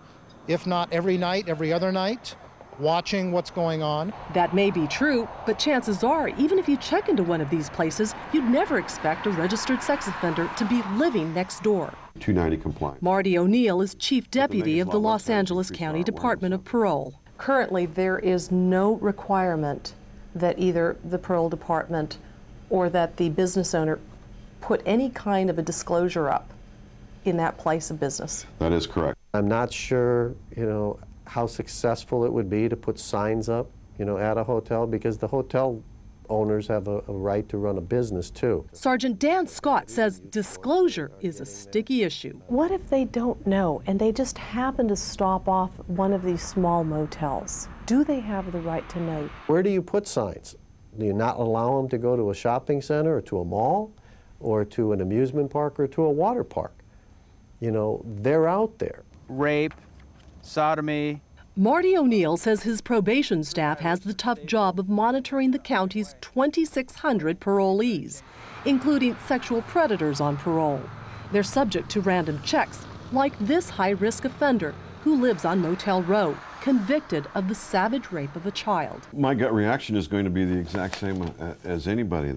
if not every night, every other night, watching what's going on. That may be true, but chances are, even if you check into one of these places, you'd never expect a registered sex offender to be living next door. 290 compliant. Marty O'Neill is Chief Deputy of the Los Angeles County Department of Parole. Currently, there is no requirement that either the parole department or that the business owner put any kind of a disclosure up in that place of business. That is correct. I'm not sure, how successful it would be to put signs up, at a hotel, because the hotel owners have a right to run a business too. Sergeant Dan Scott says disclosure is a sticky issue. What if they don't know and they just happen to stop off one of these small motels? Do they have the right to know? Where do you put signs? Do you not allow them to go to a shopping center or to a mall or to an amusement park or to a water park? They're out there. Rape, sodomy. Marty O'Neill says his probation staff has the tough job of monitoring the county's 2,600 parolees, including sexual predators on parole. They're subject to random checks, like this high-risk offender who lives on Motel Row, convicted of the savage rape of a child. My gut reaction is going to be the exact same as anybody.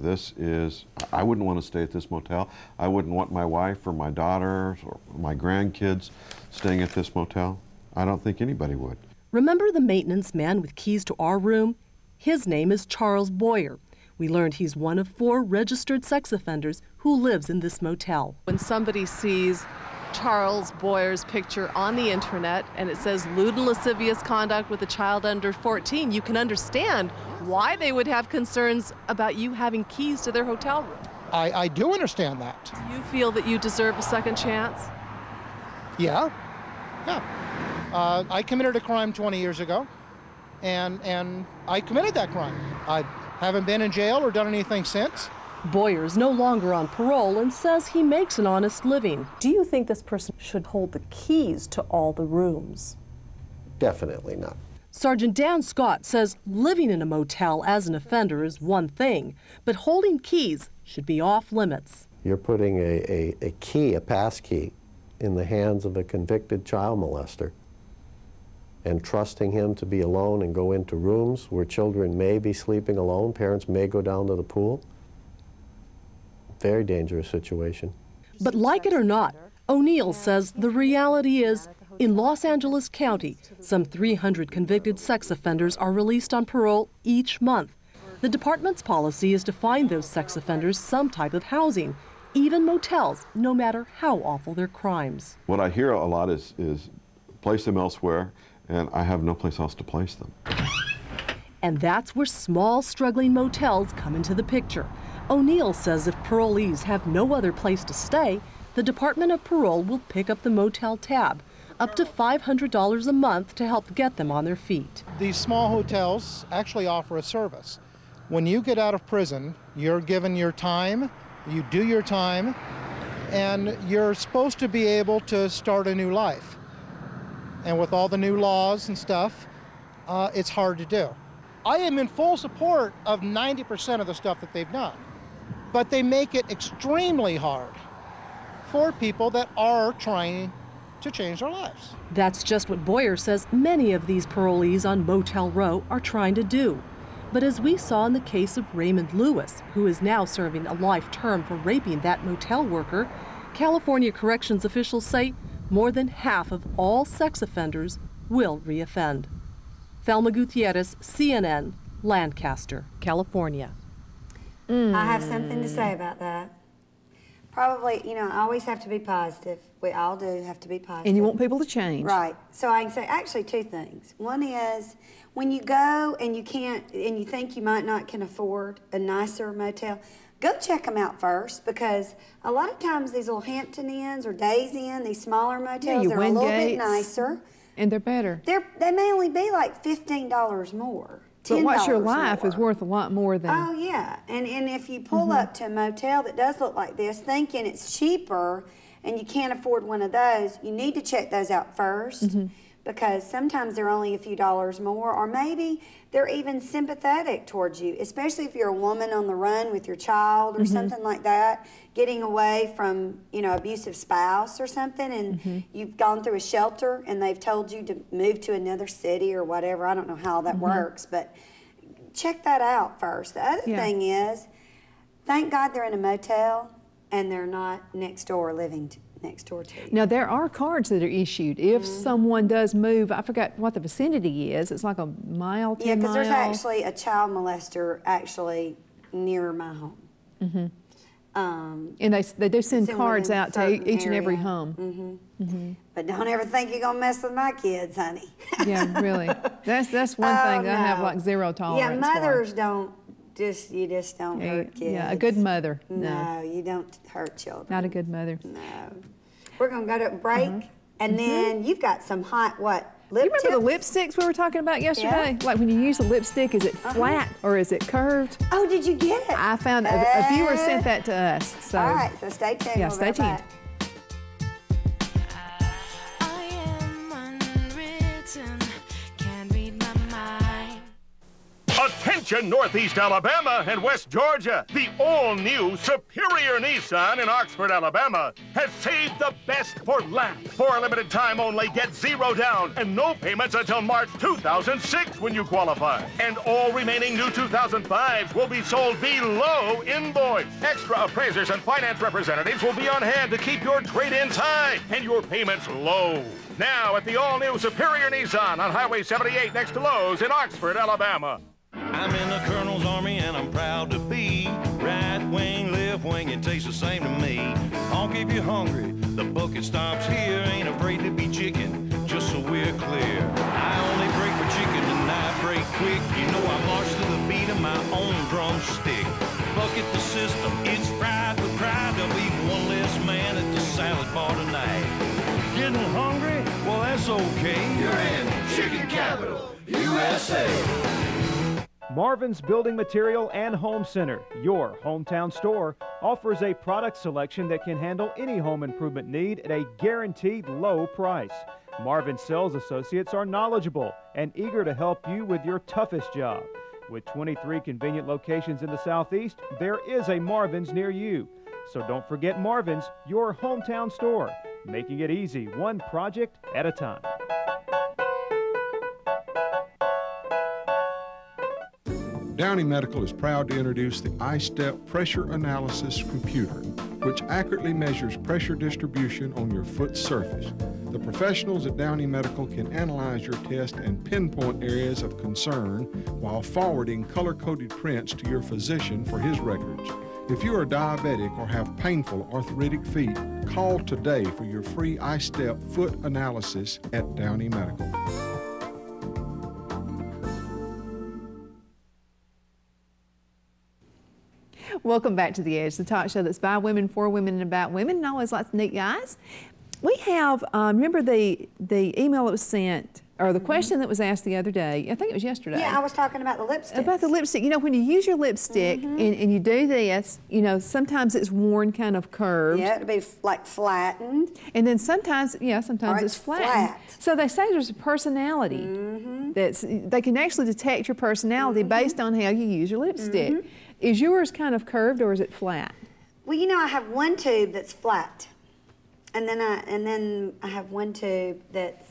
I wouldn't want to stay at this motel. I wouldn't want my wife or my daughters or my grandkids staying at this motel. I don't think anybody would. Remember the maintenance man with keys to our room? His name is Charles Boyer. We learned he's one of 4 registered sex offenders who lives in this motel. When somebody sees Charles Boyer's picture on the internet and it says lewd and lascivious conduct with a child under 14, you can understand why they would have concerns about you having keys to their hotel room. I do understand that. Do you feel that you deserve a second chance? Yeah. I committed a crime 20 years ago, and I committed that crime. I haven't been in jail or done anything since. Boyer's no longer on parole and says he makes an honest living. Do you think this person should hold the keys to all the rooms? Definitely not. Sergeant Dan Scott says living in a motel as an offender is one thing, but holding keys should be off limits. You're putting a key, a pass key, in the hands of a convicted child molester and trusting him to be alone and go into rooms where children may be sleeping alone, parents may go down to the pool. Very dangerous situation. But like it or not, O'Neill says the reality is, in Los Angeles County, some 300 convicted sex offenders are released on parole each month. The department's policy is to find those sex offenders some type of housing, even motels, no matter how awful their crimes. What I hear a lot is place them elsewhere, and I have no place else to place them. And that's where small, struggling motels come into the picture. O'Neill says if parolees have no other place to stay, the Department of Parole will pick up the motel tab, up to $500 a month to help get them on their feet. These small hotels actually offer a service. When you get out of prison, you're given your time, you do your time, and you're supposed to be able to start a new life. And with all the new laws and stuff, it's hard to do. I am in full support of 90% of the stuff that they've done, but they make it extremely hard for people that are trying to change their lives. That's just what Boyer says many of these parolees on Motel Row are trying to do. But as we saw in the case of Raymond Lewis, who is now serving a life term for raping that motel worker, California corrections officials say more than half of all sex offenders will reoffend. Thelma Gutierrez, CNN, Lancaster, California. I have something to say about that. Probably, you know, I always have to be positive. We all do have to be positive. And you want people to change. Right. So I can say actually two things. One is when you go and you can't, and you think you might not can afford a nicer motel, go check them out first, because a lot of times these little Hampton Inns or Days Inn, these smaller motels, they're a little bit nicer. And they're better. They may only be like $15 more. But what's your life is worth a lot more than... Oh, yeah. And if you pull up to a motel that does look like this, thinking it's cheaper and you can't afford one of those, you need to check those out first, because sometimes they're only a few dollars more, or maybe they're even sympathetic towards you, especially if you're a woman on the run with your child or something like that, getting away from, you know, abusive spouse or something, and you've gone through a shelter and they've told you to move to another city or whatever. I don't know how that works, but check that out first. The other thing is, thank God they're in a motel and they're not next door living next door to you. Now, there are cards that are issued if someone does move. I forgot what the vicinity is. It's like a mile, 10 miles. Yeah, because there's actually a child molester actually near my home. And they do send cards out to each and every home. But don't ever think you're gonna mess with my kids, honey. Yeah, really. That's one thing that I have like zero tolerance Yeah, mothers don't you just don't hurt kids. Yeah, a good mother. No, you don't hurt children. Not a good mother. No. We're gonna go to a break, and then you've got some hot lip You remember the lipsticks we were talking about yesterday? Like when you use a lipstick, is it flat or is it curved? Oh, did you get it? I found a viewer sent that to us. So. All right, so stay tuned. Yeah, We'll stay be tuned. back. Attention Northeast Alabama and West Georgia. The all-new Superior Nissan in Oxford, Alabama has saved the best for last. For a limited time only, get zero down and no payments until March 2006 when you qualify. And all remaining new 2005s will be sold below invoice. Extra appraisers and finance representatives will be on hand to keep your trade-ins high and your payments low. Now at the all-new Superior Nissan on Highway 78 next to Lowe's in Oxford, Alabama. I'm in the Colonel's Army and I'm proud to be right wing, left wing, it tastes the same to me. Honk if you're hungry, the bucket stops here. Ain't afraid to be chicken, just so we're clear. I only break for chicken and I break quick. You know I march to the beat of my own drumstick. Bucket the system, it's fried with pride. There'll be one less man at the salad bar tonight. Getting hungry? Well, that's okay. You're in Chicken Capital, USA. Marvin's Building Material and Home Center, your hometown store, offers a product selection that can handle any home improvement need at a guaranteed low price. Marvin sales associates are knowledgeable and eager to help you with your toughest job. With 23 convenient locations in the Southeast, there is a Marvin's near you. So don't forget Marvin's, your hometown store, making it easy, one project at a time. Downey Medical is proud to introduce the iStep Pressure Analysis Computer, which accurately measures pressure distribution on your foot surface. The professionals at Downey Medical can analyze your test and pinpoint areas of concern while forwarding color-coded prints to your physician for his records. If you are diabetic or have painful arthritic feet, call today for your free iStep foot analysis at Downey Medical. Welcome back to The Edge, the talk show that's by women, for women, and about women, and always lots of neat guys. We have, remember the email that was sent, or the question that was asked the other day, I think it was yesterday. Yeah, I was talking about the lipstick. About the lipstick. You know, when you use your lipstick and you do this, you know, sometimes it's worn kind of curved. Yeah, it'll be like flattened. And then sometimes, sometimes it's flattened. Flat. So they say there's a personality. They can actually detect your personality based on how you use your lipstick. Is yours kind of curved or is it flat? Well, you know, I have one tube that's flat, and then I have one tube that's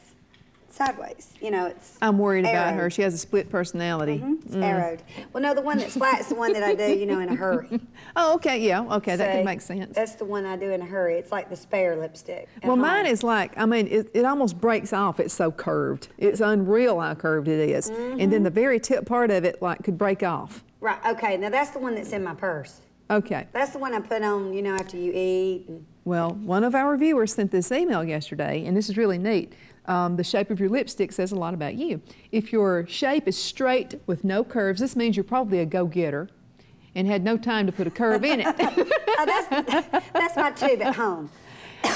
sideways. You know, it's I'm worried about arrowed. her. She has a split personality. It's arrowed. Well, no, the one that's flat is the one that I do, you know, in a hurry. Oh, okay, yeah, okay, that So, could make sense. That's the one I do in a hurry. It's like the spare lipstick. at Well, home. mine is like, I mean, it almost breaks off. It's so curved. It's unreal how curved it is. And then the very tip part of it, like, could break off. Right, okay, now that's the one that's in my purse. Okay. That's the one I put on, you know, after you eat. Well, one of our viewers sent this email yesterday, and this is really neat. The shape of your lipstick says a lot about you. If your shape is straight with no curves, this means you're probably a go-getter and had no time to put a curve in it. That's my tube at home.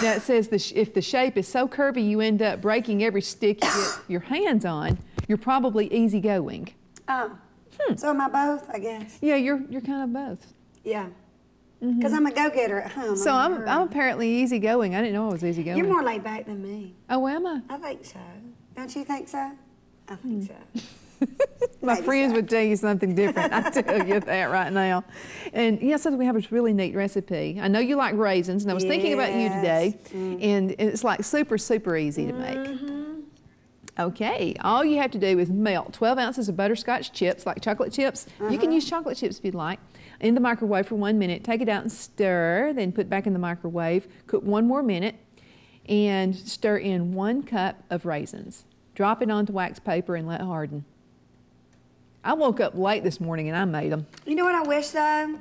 Now it says if the shape is so curvy you end up breaking every stick you get your hands on, you're probably easygoing. Oh, so am I both, I guess? Yeah, you're kind of both. Yeah, because I'm a go-getter at home. So I'm apparently easygoing. I didn't know I was easygoing. You're more laid back than me. Oh, am I? I think so. Don't you think so? I think so. My friends would tell you something different. I tell you that right now. And yes, we have a really neat recipe. I know you like raisins, and I was thinking about you today, and it's like super, super easy to make. Okay, all you have to do is melt 12 ounces of butterscotch chips, like chocolate chips. You can use chocolate chips if you'd like. In the microwave for 1 minute. Take it out and stir, then put back in the microwave. Cook 1 more minute, and stir in 1 cup of raisins. Drop it onto wax paper and let harden. I woke up late this morning and I made them. You know what I wish, though?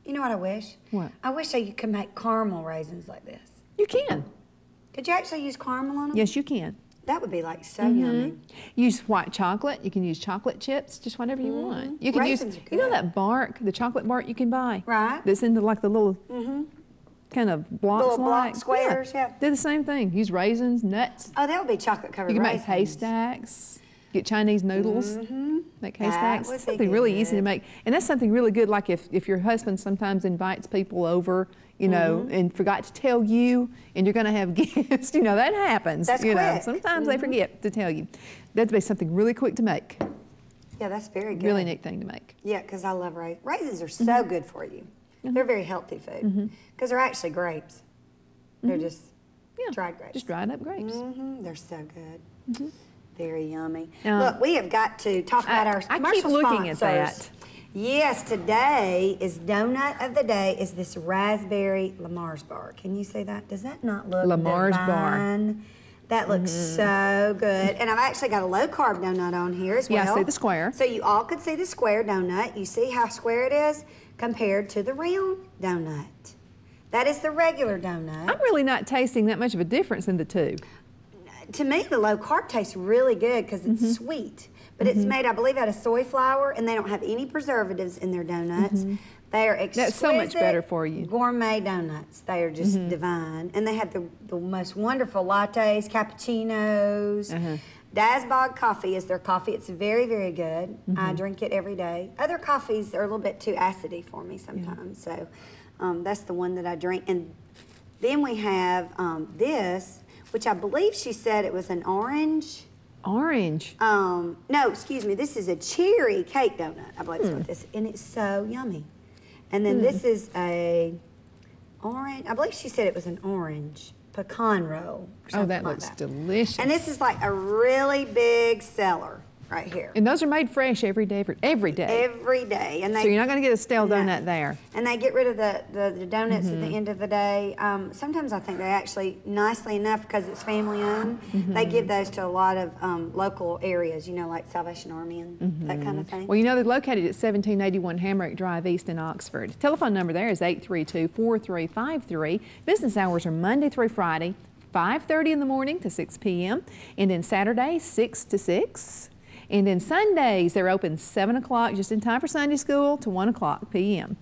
You know what I wish? What? I wish that you could make caramel raisins like this. You can. Could you actually use caramel on them? Yes, you can. That would be like so yummy. Use white chocolate. You can use chocolate chips, just whatever you want. You can Raisins use, are you know good. that bark, the chocolate bark you can buy? Right. That's into like the little kind of blocks Little block like. squares, yeah. Do the same thing. Use raisins, nuts. Oh, that would be chocolate covered You can raisins. make haystacks. Get Chinese noodles. Make haystacks. would be Something really easy to good. make. And that's something really good, like if your husband sometimes invites people over, you know, and forgot to tell you, and you're going to have guests, you know, that happens. That's you know, quick. sometimes they forget to tell you. That'd be something really quick to make. Yeah, that's very good. Really neat thing to make. Yeah, because I love raisins. Raisins are so good for you. They're very healthy food because they're actually grapes. They're just dried grapes. Just dried up grapes. They're so good. Very yummy. Now, Look, we have got to talk about our I commercial keep looking at sponsors. that. Yes, today is donut of the day is this raspberry Lamar's bar. Can you see that? Does that not look Lamar's bar. divine? That looks so good. And I've actually got a low carb donut on here as well. Yeah, I see the square. So you all could see the square donut. You see how square it is compared to the round donut. That is the regular donut. I'm really not tasting that much of a difference in the two. To me, the low carb tastes really good because it's sweet. But it's made, I believe, out of soy flour, and they don't have any preservatives in their donuts. They are exquisite. That's so much better for you. Gourmet donuts. They are just divine. And they have the most wonderful lattes, cappuccinos. Dasbog coffee is their coffee. It's very, very good. I drink it every day. Other coffees are a little bit too acidy for me sometimes. So that's the one that I drink. And then we have this, which I believe she said it was an orange. Orange? No, excuse me. This is a cherry cake donut, I believe is what this is. And it's so yummy. And then this is a orange. I believe she said it was an orange pecan roll. Or something that like looks delicious. And this is like a really big seller right here. And those are made fresh every day. Every day. Every day. And they, so you're not going to get a stale donut there. And they get rid of the donuts at the end of the day. Sometimes I think they actually, nicely enough, because it's family owned, they give those to a lot of local areas, you know, like Salvation Army and that kind of thing. Well, you know, they're located at 1781 Hamrick Drive East in Oxford. Telephone number there is 832-4353. Business hours are Monday through Friday, 5:30 in the morning to 6 p.m. And then Saturday, 6 to 6. And then Sundays, they're open 7 o'clock, just in time for Sunday school, to 1 o'clock p.m.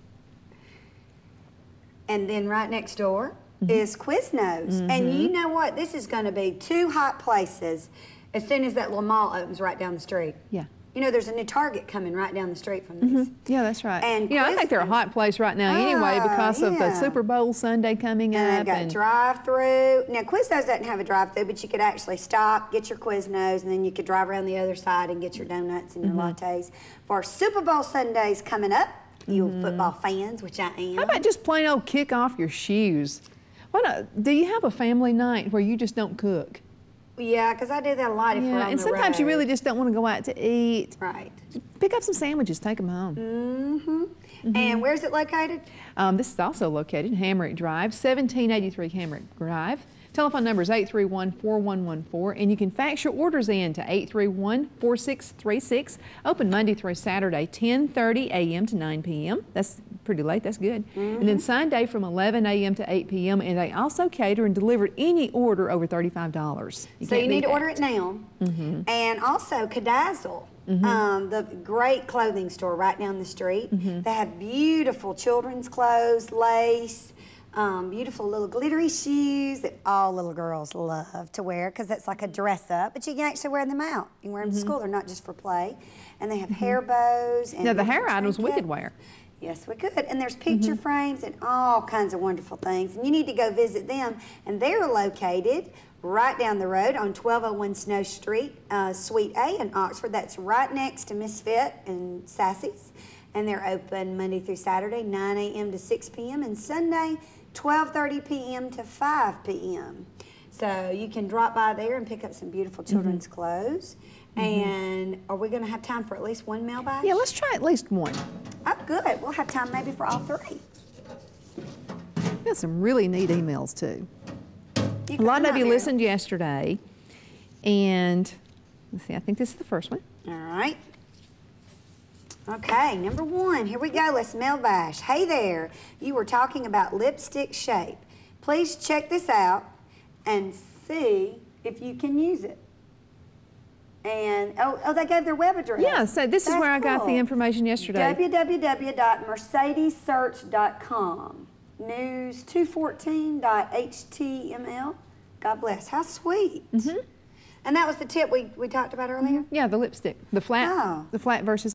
And then right next door is Quiznos. And you know what? This is going to be 2 hot places as soon as that little mall opens right down the street. Yeah. You know, there's a new Target coming right down the street from this. Yeah, that's right. And you know, I think they're a hot place right now anyway because of the Super Bowl Sunday coming up. And they've got drive-through. Now, Quiznos doesn't have a drive-through, but you could actually stop, get your Quiznos, and then you could drive around the other side and get your donuts and your lattes. For Super Bowl Sundays coming up, you football fans, which I am. How about just plain old kick off your shoes? Do you have a family night where you just don't cook? Yeah, because I do that a lot if we're on and the sometimes road. you really just don't want to go out to eat. Right. Pick up some sandwiches, take them home. And where's it located? This is also located in Hamrick Drive, 1783 Hamrick Drive. Telephone number is 831-4114, and you can fax your orders in to 831-4636. Open Monday through Saturday, 10:30 a.m. to 9 p.m. That's pretty late, that's good. And then Sunday from 11 a.m. to 8 p.m. And they also cater and deliver any order over $35. So you need to order it now. And also Cadazzle. The great clothing store right down the street. They have beautiful children's clothes, lace, beautiful little glittery shoes that all little girls love to wear because it's like a dress up, but you can actually wear them out. You can wear them to school, they're not just for play. And they have hair bows. And now the hair items we could wear. Yes, we could. And there's picture frames and all kinds of wonderful things. And you need to go visit them. And they're located right down the road on 1201 Snow Street, Suite A in Oxford. That's right next to Misfit and Sassy's. And they're open Monday through Saturday, 9 a.m. to 6 p.m. and Sunday, 12:30 p.m. to 5 p.m. So you can drop by there and pick up some beautiful children's clothes. And are we going to have time for at least one mailbag? Yeah, let's try at least one. Oh, good. We'll have time maybe for all three. We got some really neat emails, too. A lot of you listened yesterday, and let's see, I think this is the first one. All right. Okay, number one. Here we go. Let's mailbash. Hey there. You were talking about lipstick shape. Please check this out and see if you can use it. And, oh, they gave their web address. Yeah, so this is where I got the information yesterday. www.mercedessearch.com. News214.html. God bless. How sweet. And that was the tip we talked about earlier? Yeah, the lipstick. The flat versus